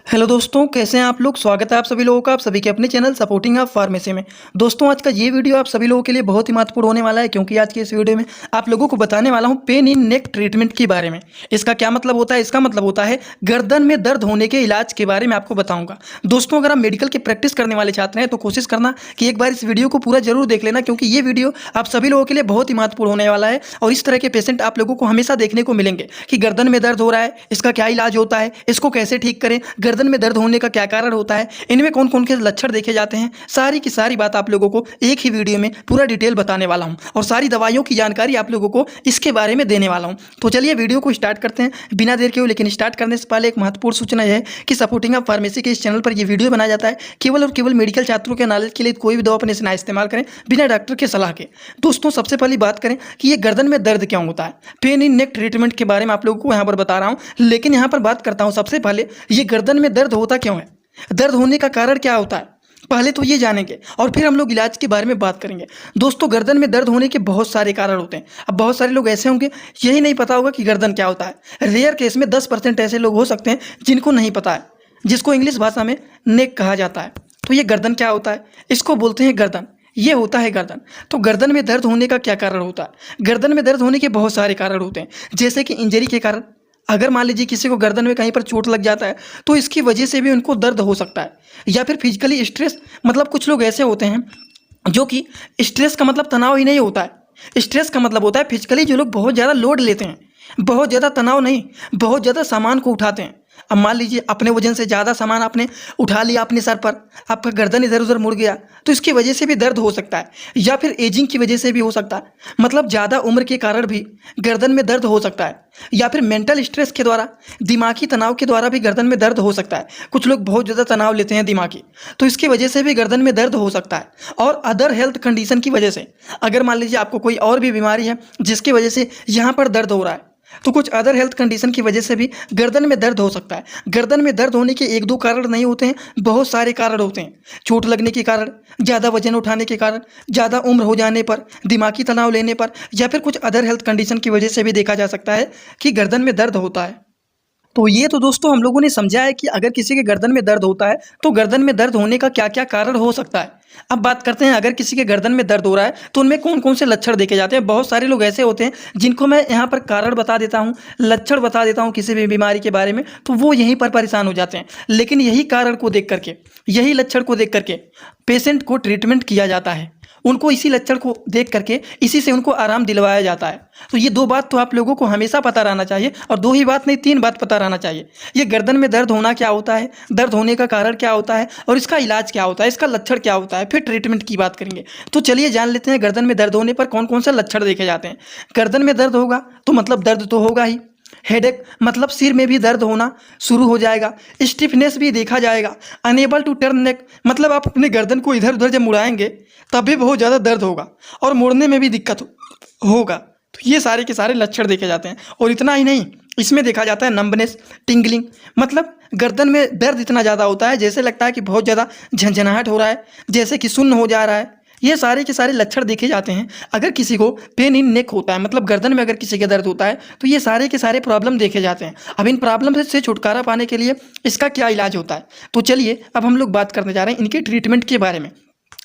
Hello दोस्तों, कैसे हैं आप लोग। स्वागत है आप सभी लोगों का आप सभी के अपने चैनल सपोर्टिंग ऑफ फार्मेसी में। दोस्तों, आज का ये वीडियो आप सभी लोगों के लिए बहुत ही महत्वपूर्ण होने वाला है, क्योंकि आज के इस वीडियो में आप लोगों को बताने वाला हूं पेन इन नेक ट्रीटमेंट के बारे में। इसका क्या मतलब होता है? इसका मतलब होता है गर्दन में दर्द होने के इलाज के बारे में आपको बताऊंगा। दोस्तों, अगर आप मेडिकल की प्रैक्टिस करने वाले छात्र हैं तो कोशिश करना कि एक बार इस वीडियो को पूरा जरूर देख लेना, क्योंकि ये वीडियो आप सभी लोगों के लिए बहुत ही महत्वपूर्ण होने वाला है। और इस तरह के पेशेंट आप लोगों को हमेशा देखने को मिलेंगे कि गर्दन में दर्द हो रहा है, इसका क्या इलाज होता है, इसको कैसे ठीक करें, गर्दन में दर्द होने का क्या कारण होता है, इनमें कौन कौन के लक्षण देखे जाते हैं। सारी की सारी बात आप लोगों को एक ही वीडियो में पूरा डिटेल बताने वाला हूं, और सारी दवाइयों की जानकारी आप लोगों को इसके बारे में देने वाला हूं। तो चलिए वीडियो को स्टार्ट करते हैं बिना देर के हुए। लेकिन स्टार्ट करने से पहले एक महत्वपूर्ण सूचना यह है कि सपोर्टिंग ऑफ फार्मेसी के इस चैनल पर यह वीडियो बनाया जाता है केवल और केवल मेडिकल छात्रों के नॉलेज के लिए। कोई भी दवा अपने से ना इस्तेमाल करें बिना डॉक्टर के सलाह के। दोस्तों, सबसे पहली बात करें कि ये गर्दन में दर्द क्यों होता है। पेन इन नेक ट्रीटमेंट के बारे में आप लोगों को यहाँ पर बता रहा हूँ, लेकिन यहाँ पर बात करता हूँ सबसे पहले ये गर्दन में दर्द होता क्यों है, दर्द होने का कारण क्या होता है, पहले तो ये जानेंगे और फिर हम लोग इलाज के बारे में बात करेंगे। दोस्तों, गर्दन में दर्द होने के बहुत सारे कारण होते हैं। अब बहुत सारे लोग ऐसे होंगे यही नहीं पता होगा कि गर्दन क्या होता है। रेयर केस में 10% ऐसे लोग हो सकते हैं जिनको नहीं पता है, जिसको इंग्लिश भाषा में नेक कहा जाता है। तो ये गर्दन क्या होता है, इसको बोलते हैं गर्दन। ये होता है गर्दन। तो गर्दन में दर्द होने का क्या कारण होता है? गर्दन में दर्द होने के बहुत सारे कारण होते हैं, जैसे कि इंजरी के कारण। अगर मान लीजिए किसी को गर्दन में कहीं पर चोट लग जाता है तो इसकी वजह से भी उनको दर्द हो सकता है। या फिर फिजिकली स्ट्रेस, मतलब कुछ लोग ऐसे होते हैं जो कि स्ट्रेस का मतलब तनाव ही नहीं होता है। स्ट्रेस का मतलब होता है फिजिकली जो लोग बहुत ज़्यादा लोड लेते हैं, बहुत ज़्यादा तनाव नहीं, बहुत ज़्यादा सामान को उठाते हैं। अब मान लीजिए अपने वजन से ज़्यादा सामान आपने उठा लिया अपने सर पर, आपका गर्दन इधर उधर मुड़ गया, तो इसकी वजह से भी दर्द हो सकता है। या फिर एजिंग की वजह से भी हो सकता है, मतलब ज़्यादा उम्र के कारण भी गर्दन में दर्द हो सकता है। या फिर मेंटल स्ट्रेस के द्वारा, दिमागी तनाव के द्वारा भी गर्दन में दर्द हो सकता है। कुछ लोग बहुत ज़्यादा तनाव लेते हैं दिमागी, तो इसकी वजह से भी गर्दन में दर्द हो सकता है। और अदर हेल्थ कंडीशन की वजह से, अगर मान लीजिए आपको कोई और भी बीमारी है जिसकी वजह से यहाँ पर दर्द हो रहा है, तो कुछ अदर हेल्थ कंडीशन की वजह से भी गर्दन में दर्द हो सकता है। गर्दन में दर्द होने के एक दो कारण नहीं होते हैं, बहुत सारे कारण होते हैं। चोट लगने के कारण, ज़्यादा वजन उठाने के कारण, ज़्यादा उम्र हो जाने पर, दिमागी तनाव लेने पर, या फिर कुछ अदर हेल्थ कंडीशन की वजह से भी देखा जा सकता है कि गर्दन में दर्द होता है। तो ये तो दोस्तों हम लोगों ने समझा है कि अगर किसी के गर्दन में दर्द होता है तो गर्दन में दर्द होने का क्या क्या कारण हो सकता है। अब बात करते हैं अगर किसी के गर्दन में दर्द हो रहा है तो उनमें कौन कौन से लक्षण देखे जाते हैं। बहुत सारे लोग ऐसे होते हैं जिनको मैं यहाँ पर कारण बता देता हूँ, लक्षण बता देता हूँ किसी भी बीमारी के बारे में, तो वो यहीं पर परेशान हो जाते हैं। लेकिन यही कारण को देख करके, यही लक्षण को देख करके पेशेंट को ट्रीटमेंट किया जाता है। उनको इसी लक्षण को देख करके इसी से उनको आराम दिलवाया जाता है। तो ये दो बात तो आप लोगों को हमेशा पता रहना चाहिए, और दो ही बात नहीं, तीन बात पता रहना चाहिए। ये गर्दन में दर्द होना क्या होता है, दर्द होने का कारण क्या होता है, और इसका इलाज क्या होता है, इसका लक्षण क्या होता है, फिर ट्रीटमेंट की बात करेंगे। तो चलिए जान लेते हैं गर्दन में दर्द होने पर कौन कौन से लक्षण देखे जाते हैं। गर्दन में दर्द होगा तो मतलब दर्द तो होगा ही। हेडेक मतलब सिर में भी दर्द होना शुरू हो जाएगा। स्टिफनेस भी देखा जाएगा। अनेबल टू टर्न नेक मतलब आप अपने गर्दन को इधर उधर जब मुड़ाएंगे तब भी बहुत ज़्यादा दर्द होगा, और मुड़ने में भी दिक्कत होगा। तो ये सारे के सारे लक्षण देखे जाते हैं। और इतना ही नहीं, इसमें देखा जाता है नंबनेस, टिंगलिंग, मतलब गर्दन में दर्द इतना ज़्यादा होता है जैसे लगता है कि बहुत ज़्यादा झंझनाहट हो रहा है, जैसे कि सुन्न हो जा रहा है। ये सारे के सारे लक्षण देखे जाते हैं अगर किसी को पेन इन नेक होता है, मतलब गर्दन में अगर किसी के दर्द होता है तो ये सारे के सारे प्रॉब्लम देखे जाते हैं। अब इन प्रॉब्लम से छुटकारा पाने के लिए इसका क्या इलाज होता है, तो चलिए अब हम लोग बात करने जा रहे हैं इनके ट्रीटमेंट के बारे में।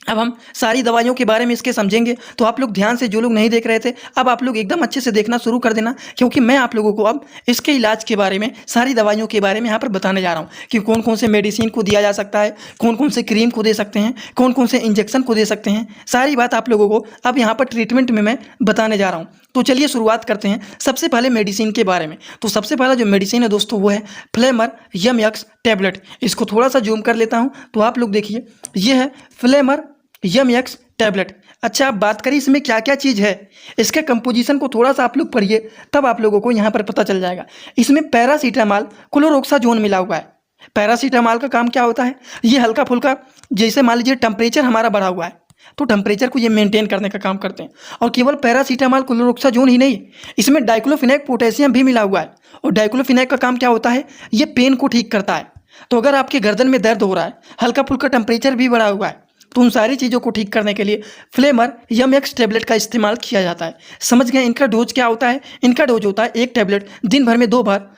अब हम सारी दवाइयों के बारे में इसके समझेंगे, तो आप लोग ध्यान से, जो लोग नहीं देख रहे थे, अब आप लोग एकदम अच्छे से देखना शुरू कर देना, क्योंकि मैं आप लोगों को अब इसके इलाज के बारे में, सारी दवाइयों के बारे में यहाँ पर बताने जा रहा हूँ कि कौन कौन से मेडिसिन को दिया जा सकता है, कौन कौन से क्रीम को दे सकते हैं, कौन कौन से इंजेक्शन को दे सकते हैं। सारी बात आप लोगों को अब यहाँ पर ट्रीटमेंट में मैं बताने जा रहा हूँ। तो चलिए शुरुआत करते हैं सबसे पहले मेडिसिन के बारे में। तो सबसे पहला जो मेडिसिन है दोस्तों वो है फ्लेमर यम-एक्स टैबलेट। इसको थोड़ा सा जूम कर लेता हूँ तो आप लोग देखिए, ये है फ्लेमर यम-एक्स टैबलेट। अच्छा, आप बात करें इसमें क्या क्या चीज़ है, इसके कंपोजिशन को थोड़ा सा आप लोग पढ़िए, तब आप लोगों को यहाँ पर पता चल जाएगा। इसमें पैरासीटामॉल, क्लोरोक्साजोन मिला हुआ है। पैरासीटामॉल का काम क्या होता है, ये हल्का फुल्का, जैसे मान लीजिए टेम्परेचर हमारा बढ़ा हुआ है तो टेम्परेचर को ये मेंटेन करने का काम करते हैं। और केवल पैरासीटामॉल, क्लोरोक्साजोन ही नहीं, इसमें डाइक्लोफिनेक पोटेशियम भी मिला हुआ है। और डाइक्लोफिनेक का काम क्या होता है, ये पेन को ठीक करता है। तो अगर आपके गर्दन में दर्द हो रहा है, हल्का फुल्का टेम्परेचर भी बढ़ा हुआ है, तो उन सारी चीज़ों को ठीक करने के लिए फ्लेमर यम-एक्स टैबलेट का इस्तेमाल किया जाता है। समझ गए। इनका डोज क्या होता है, इनका डोज होता है एक टैबलेट दिन भर में 2 बार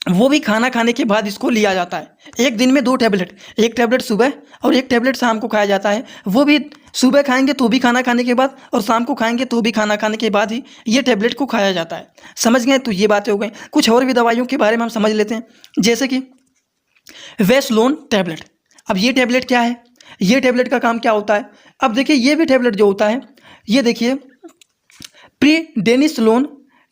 वो भी खाना खाने के बाद इसको लिया जाता है। एक दिन में 2 टैबलेट, एक टैबलेट सुबह और एक टैबलेट शाम को खाया जाता है। वो भी सुबह खाएंगे तो भी खाना खाने के बाद, और शाम को खाएंगे तो भी खाना खाने के बाद ही ये टैबलेट को खाया जाता है। समझ गए? तो ये बातें हो गई। कुछ और भी दवाइयों के बारे में हम समझ लेते हैं, जैसे कि वेस्लोन टैबलेट। अब ये टैबलेट क्या है, ये टैबलेट का काम क्या होता है? अब देखिए, ये भी टैबलेट जो होता है, ये देखिए प्रीडेनिसोलोन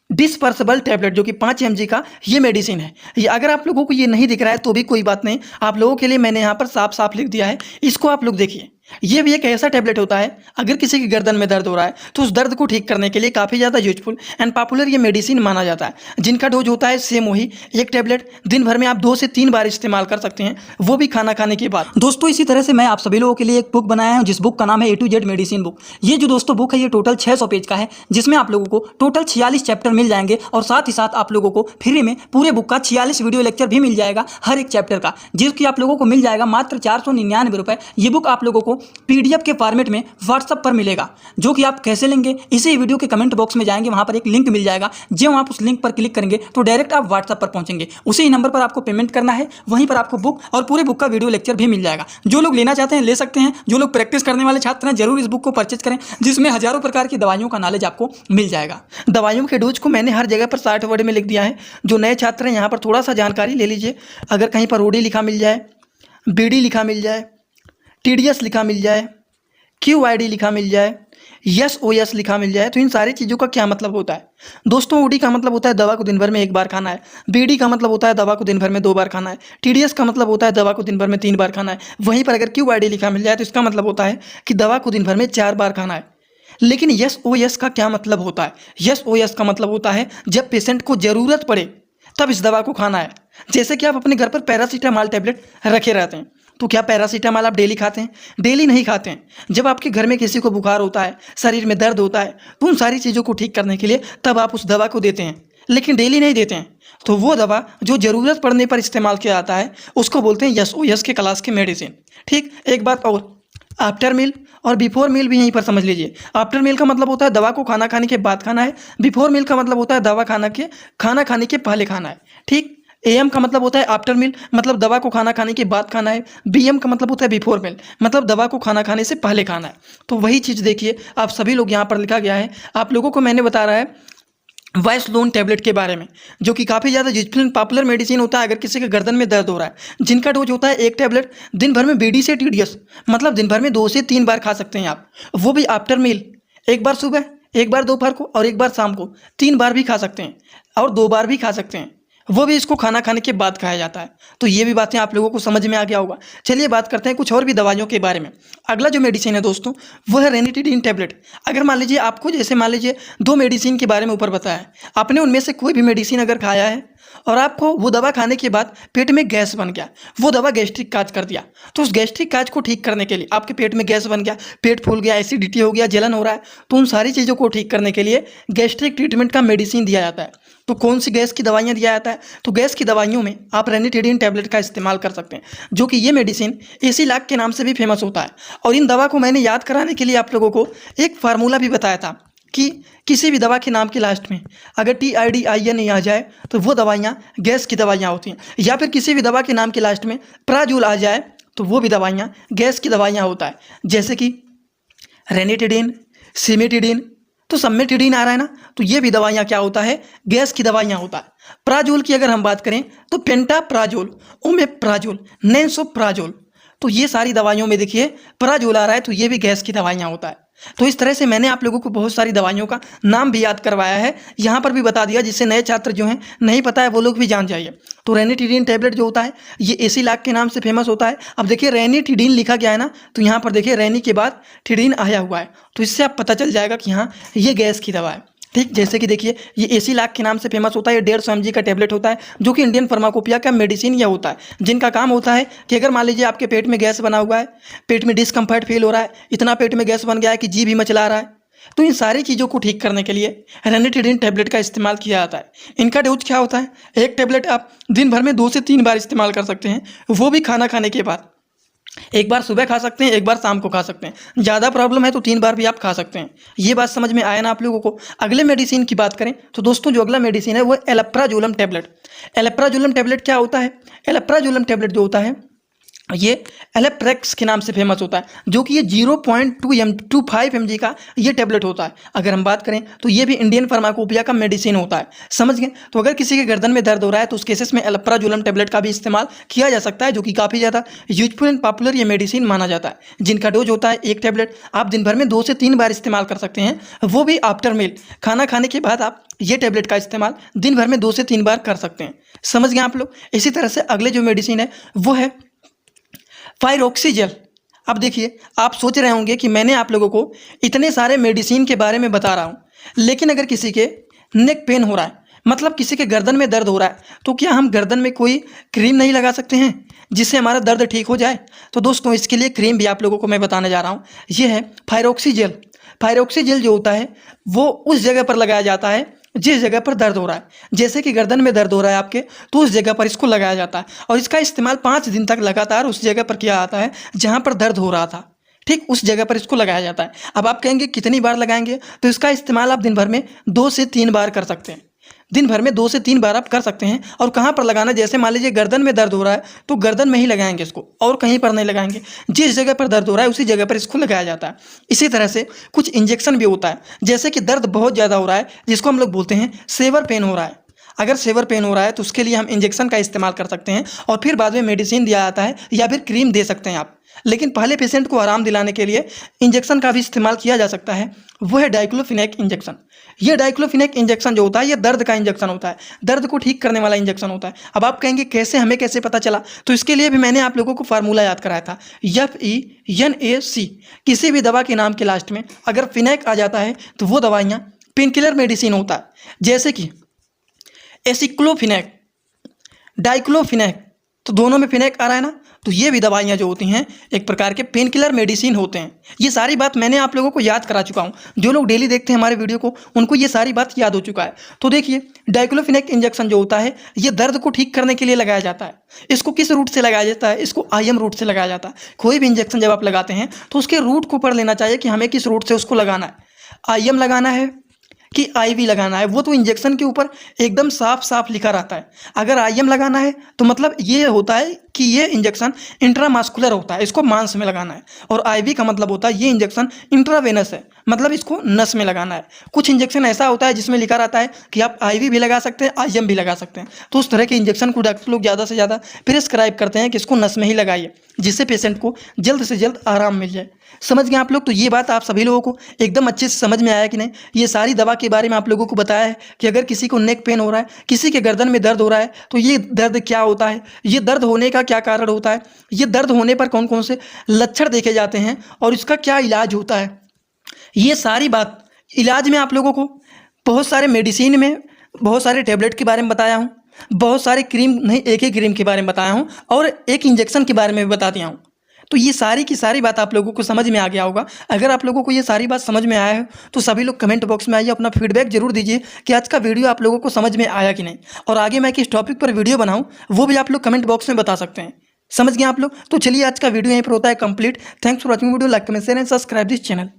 डिस्पर्सिबल टैबलेट, जो कि 5 mg का ये मेडिसिन है। ये अगर आप लोगों को ये नहीं दिख रहा है तो भी कोई बात नहीं, आप लोगों के लिए मैंने यहाँ पर साफ साफ लिख दिया है, इसको आप लोग देखिए। ये भी एक ऐसा टैबलेट होता है, अगर किसी की गर्दन में दर्द हो रहा है तो उस दर्द को ठीक करने के लिए काफ़ी ज़्यादा यूजफुल एंड पॉपुलर ये मेडिसिन माना जाता है, जिनका डोज होता है सेम वही। एक टैबलेट दिन भर में आप 2 से 3 बार इस्तेमाल कर सकते हैं, वो भी खाना खाने के बाद। दोस्तों, इसी तरह से मैं आप सभी लोगों के लिए एक बुक बनाया हूँ, जिस बुक का नाम है A to Z medicine book. ये जो दोस्तों बुक है, ये टोटल 600 पेज का है, जिसमें आप लोगों को टोटल 46 चैप्टर मिल जाएंगे, और साथ ही साथ आप लोगों को फ्री में पूरे बुक का 46 वीडियो लेक्चर भी मिल जाएगा हर एक चैप्टर का, जिसकी आप लोगों को मिल जाएगा मात्र 499 रुपये। ये बुक आप लोगों को PDF के फॉर्मेट में व्हाट्सएप पर मिलेगा, जो कि आप कैसे लेंगे, इसी वीडियो के कमेंट बॉक्स में जाएंगे, वहां पर एक लिंक मिल जाएगा। जब आप उस लिंक पर क्लिक करेंगे तो डायरेक्ट आप व्हाट्सएप पर पहुंचेंगे, उसी नंबर पर आपको पेमेंट करना है, वहीं पर आपको बुक और पूरे बुक का वीडियो लेक्चर भी मिल जाएगा। जो लोग लेना चाहते हैं ले सकते हैं, जो लोग प्रैक्टिस करने वाले छात्र हैं जरूर इस बुक को परचेज करें, जिसमें हजारों प्रकार की दवाइयों का नॉलेज आपको मिल जाएगा। दवाइयों के डोज को मैंने हर जगह पर 60 वर्ड में लिख दिया है। जो नए छात्र हैं यहाँ पर थोड़ा सा जानकारी ले लीजिए। अगर कहीं पर OD लिखा मिल जाए, BD लिखा मिल जाए, TDS लिखा मिल जाए, QID लिखा मिल जाए, SOS लिखा मिल जाए, तो इन सारी चीज़ों का क्या मतलब होता है? दोस्तों, OD का मतलब होता है दवा को दिन भर में 1 बार खाना है, BD का मतलब होता है दवा को दिन भर में 2 बार खाना है, TDS का मतलब होता है दवा को दिन भर में 3 बार खाना है। वहीं पर अगर QID लिखा मिल जाए तो इसका मतलब होता है कि दवा को दिन भर में 4 बार खाना है। लेकिन SOS का क्या मतलब होता है? SOS का मतलब होता है जब पेशेंट को ज़रूरत पड़े तब इस दवा को खाना है। जैसे कि आप अपने घर पर पैरासीटामॉल टैबलेट रखे रहते हैं, तो क्या पैरासीटामॉल आप डेली खाते हैं? डेली नहीं खाते हैं। जब आपके घर में किसी को बुखार होता है, शरीर में दर्द होता है, तो उन सारी चीज़ों को ठीक करने के लिए तब आप उस दवा को देते हैं, लेकिन डेली नहीं देते हैं। तो वो दवा जो ज़रूरत पड़ने पर इस्तेमाल किया जाता है उसको बोलते हैं SOS के क्लास के मेडिसिन। ठीक, एक बात और, आफ्टर मील और बिफोर मील भी यहीं पर समझ लीजिए। आफ्टर मील का मतलब होता है दवा को खाना खाने के बाद खाना है, बिफोर मील का मतलब होता है दवा खाना खाने के पहले खाना है। ठीक, AM का मतलब होता है आफ्टर मील, मतलब दवा को खाना खाने के बाद खाना है। BM का मतलब होता है बिफोर मील, मतलब दवा को खाना खाने से पहले खाना है। तो वही चीज़ देखिए, आप सभी लोग यहाँ पर लिखा गया है। आप लोगों को मैंने बता रहा है वेस्लोन टैबलेट के बारे में, जो कि काफ़ी ज़्यादा यूजफुल पॉपुलर मेडिसिन होता है अगर किसी के गर्दन में दर्द हो रहा है, जिनका डोज होता है एक टैबलेट दिन भर में BD से TDS, मतलब दिन भर में 2 से 3 बार खा सकते हैं आप। वो भी आफ्टर मील, 1 बार सुबह, 1 बार दोपहर को और 1 बार शाम को, 3 बार भी खा सकते हैं और 2 बार भी खा सकते हैं। वो भी इसको खाना खाने के बाद खाया जाता है। तो ये भी बातें आप लोगों को समझ में आ गया होगा। चलिए बात करते हैं कुछ और भी दवाइयों के बारे में। अगला जो मेडिसिन है दोस्तों, वो है रेनिटिडीन टैबलेट। अगर मान लीजिए आपको, जैसे मान लीजिए 2 मेडिसिन के बारे में ऊपर बताया है, आपने उनमें से कोई भी मेडिसिन अगर खाया है और आपको वो दवा खाने के बाद पेट में गैस बन गया, वो दवा गैस्ट्रिक काज कर दिया, तो उस गैस्ट्रिक काज को ठीक करने के लिए, आपके पेट में गैस बन गया, पेट फूल गया, एसिडिटी हो गया, जलन हो रहा है, तो उन सारी चीज़ों को ठीक करने के लिए गैस्ट्रिक ट्रीटमेंट का मेडिसिन दिया जाता है। तो कौन सी गैस की दवाइयाँ दिया जाता है? तो गैस की दवाइयों में आप रेनिटिडीन टैबलेट का इस्तेमाल कर सकते हैं, जो कि ये मेडिसिन एसिलैक के नाम से भी फेमस होता है। और इन दवा को मैंने याद कराने के लिए आप लोगों को एक फार्मूला भी बताया था कि किसी भी दवा के नाम के लास्ट में अगर TIDIN आ जाए तो वो दवाइयाँ गैस की दवाइयाँ होती हैं, या फिर किसी भी दवा के नाम के लास्ट में प्राजूल आ जाए तो वो भी दवाइयाँ गैस की दवाइयाँ होता है, जैसे कि रेनिटिडीन, सिमेटिडीन। तो समेटिडीन आ रहा है ना, तो ये भी दवाइयाँ क्या होता है? गैस की दवाइयाँ होता है। प्राजोल की अगर हम बात करें तो पेंटाप्राजोल, ओमेप्राजोल, नेंसोप्राजोल, तो ये सारी दवाइयों में देखिए प्राजोल आ रहा है, तो ये भी गैस की दवाइयाँ होता है। तो इस तरह से मैंने आप लोगों को बहुत सारी दवाइयों का नाम भी याद करवाया है, यहाँ पर भी बता दिया, जिससे नए छात्र जो हैं नहीं पता है वो लोग भी जान जाइए। तो रेनिटिडीन टैबलेट जो होता है ये एसिलैक के नाम से फेमस होता है। अब देखिए रेनिटिडीन लिखा गया है ना, तो यहाँ पर देखिए रेनी के बाद टिडीन आया हुआ है, तो इससे आप पता चल जाएगा कि हाँ ये गैस की दवा है। ठीक, जैसे कि देखिए ये एसिलैक के नाम से फेमस होता है। ये 150 mg का टैबलेट होता है, जो कि इंडियन फार्माकोपिया का मेडिसिन यह होता है, जिनका काम होता है कि अगर मान लीजिए आपके पेट में गैस बना हुआ है, पेट में डिस्कम्फर्ट फील हो रहा है, इतना पेट में गैस बन गया है कि जी भी मचला रहा है, तो इन सारी चीज़ों को ठीक करने के लिए रेनिटिडीन टैबलेट का इस्तेमाल किया जाता है। इनका डोज क्या होता है? एक टैबलेट आप दिन भर में 2 से 3 बार इस्तेमाल कर सकते हैं, वो भी खाना खाने के बाद। एक बार सुबह खा सकते हैं, एक बार शाम को खा सकते हैं। ज़्यादा प्रॉब्लम है तो 3 बार भी आप खा सकते हैं। ये बात समझ में आया ना आप लोगों को। अगले मेडिसिन की बात करें तो दोस्तों जो अगला मेडिसिन है वो एलेप्राजोलम टैबलेट। एलेप्राजोलम टैबलेट क्या होता है? एलेप्राजोलम टैबलेट जो होता है ये एलेप्रेक्स के नाम से फेमस होता है, जो कि ये 0.25 mg का ये टैबलेट होता है। अगर हम बात करें तो ये भी इंडियन फार्माकोपिया का मेडिसिन होता है, समझ गए। तो अगर किसी के गर्दन में दर्द हो रहा है तो उस केसेस में एलेप्राजोलम टैबलेट का भी इस्तेमाल किया जा सकता है, जो कि काफ़ी ज़्यादा यूजफुल एंड पॉपुलर ये मेडिसिन माना जाता है। जिनका डोज होता है 1 टैबलेट, आप दिन भर में 2 से 3 बार इस्तेमाल कर सकते हैं, वो भी आफ्टर मील, खाना खाने के बाद आप ये टैबलेट का इस्तेमाल दिन भर में 2 से 3 बार कर सकते हैं, समझ गए आप लोग। इसी तरह से अगले जो मेडिसिन है वो है पायरोक्सीजेल। अब देखिए, आप सोच रहे होंगे कि मैंने आप लोगों को इतने सारे मेडिसिन के बारे में बता रहा हूँ, लेकिन अगर किसी के नेक पेन हो रहा है, मतलब किसी के गर्दन में दर्द हो रहा है, तो क्या हम गर्दन में कोई क्रीम नहीं लगा सकते हैं जिससे हमारा दर्द ठीक हो जाए? तो दोस्तों इसके लिए क्रीम भी आप लोगों को मैं बताने जा रहा हूँ। ये है पायरोक्सीजेल। पायरोक्सीजेल जो होता है वो उस जगह पर लगाया जाता है जिस जगह पर दर्द हो रहा है। जैसे कि गर्दन में दर्द हो रहा है आपके, तो उस जगह पर इसको लगाया जाता है और इसका इस्तेमाल 5 दिन तक लगातार उस जगह पर किया जाता है जहाँ पर दर्द हो रहा था। ठीक उस जगह पर इसको लगाया जाता है। अब आप कहेंगे कितनी बार लगाएंगे? तो इसका इस्तेमाल आप दिन भर में 2 से 3 बार कर सकते हैं। दिन भर में 2 से 3 बार आप कर सकते हैं। और कहाँ पर लगाना? जैसे मान लीजिए गर्दन में दर्द हो रहा है तो गर्दन में ही लगाएंगे इसको, और कहीं पर नहीं लगाएंगे। जिस जगह पर दर्द हो रहा है उसी जगह पर इसको लगाया जाता है। इसी तरह से कुछ इंजेक्शन भी होता है, जैसे कि दर्द बहुत ज़्यादा हो रहा है जिसको हम लोग बोलते हैं सेवर पेन हो रहा है। अगर सेवर पेन हो रहा है तो उसके लिए हम इंजेक्शन का इस्तेमाल कर सकते हैं और फिर बाद में मेडिसिन दिया जाता है या फिर क्रीम दे सकते हैं आप। लेकिन पहले पेशेंट को आराम दिलाने के लिए इंजेक्शन का भी इस्तेमाल किया जा सकता है, वो है डाइक्लोफिनेक इंजेक्शन। ये डाइक्लोफिनेक इंजेक्शन जो होता है ये दर्द का इंजेक्शन होता है, दर्द को ठीक करने वाला इंजेक्शन होता है। अब आप कहेंगे कैसे, हमें कैसे पता चला? तो इसके लिए भी मैंने आप लोगों को फार्मूला याद कराया था, FENAC। किसी भी दवा के नाम के लास्ट में अगर फिनेक आ जाता है तो वो दवाइयाँ पेन किलर मेडिसिन होता है, जैसे कि एसिक्लोफिनेक, डाइक्लोफिनेक, तो दोनों में फिनेक आ रहा है ना। तो ये भी दवाइयाँ जो होती हैं एक प्रकार के पेन किलर मेडिसिन होते हैं। ये सारी बात मैंने आप लोगों को याद करा चुका हूँ। जो लोग डेली देखते हैं हमारे वीडियो को उनको ये सारी बात याद हो चुका है। तो देखिए, डाइक्लोफिनेक इंजेक्शन जो होता है ये दर्द को ठीक करने के लिए लगाया जाता है। इसको किस रूट से लगाया जाता है? इसको IM रूट से लगाया जाता है। कोई भी इंजेक्शन जब आप लगाते हैं तो उसके रूट को पढ़ लेना चाहिए कि हमें किस रूट से उसको लगाना है। IM लगाना है कि IV लगाना है, वो तो इंजेक्शन के ऊपर एकदम साफ साफ लिखा रहता है। अगर IM लगाना है तो मतलब ये होता है कि ये इंजेक्शन इंट्रामास्कुलर होता है, इसको मांस में लगाना है। और IV का मतलब होता है ये इंजेक्शन इंट्रावेनस है, मतलब इसको नस में लगाना है। कुछ इंजेक्शन ऐसा होता है जिसमें लिखा रहता है कि आप IV भी लगा सकते हैं, IM भी लगा सकते हैं। तो उस तरह के इंजेक्शन को डॉक्टर लोग ज़्यादा से ज़्यादा प्रिस्क्राइब करते हैं कि इसको नस में ही लगाइए, जिससे पेशेंट को जल्द से जल्द आराम मिल जाए। समझ गए आप लोग? तो ये बात आप सभी लोगों को एकदम अच्छे से समझ में आया कि नहीं? ये सारी दवा के बारे में आप लोगों को बताया है कि अगर किसी को नेक पेन हो रहा है, किसी के गर्दन में दर्द हो रहा है, तो ये दर्द क्या होता है, ये दर्द होने का क्या कारण होता है, ये दर्द होने पर कौन कौन से लक्षण देखे जाते हैं और इसका क्या इलाज होता है। ये सारी बात इलाज में आप लोगों को बहुत सारे मेडिसिन में बहुत सारे टैबलेट के बारे में बताया हूँ, बहुत सारे क्रीम नहीं, एक ही क्रीम के बारे में बताया हूँ और एक इंजेक्शन के बारे में भी बता दिया हूँ। तो ये सारी की सारी बात आप लोगों को समझ में आ गया होगा। अगर आप लोगों को ये सारी बात समझ में आया है तो सभी लोग कमेंट बॉक्स में आइए, अपना फीडबैक जरूर दीजिए कि आज का वीडियो आप लोगों को समझ में आया कि नहीं, और आगे मैं किस टॉपिक पर वीडियो बनाऊं वो भी आप लोग कमेंट बॉक्स में बता सकते हैं। समझ गए आप लोग? तो चलिए आज का वीडियो यहीं पर होता है complete. Thanks for watching video, like comment share and subscribe this channel.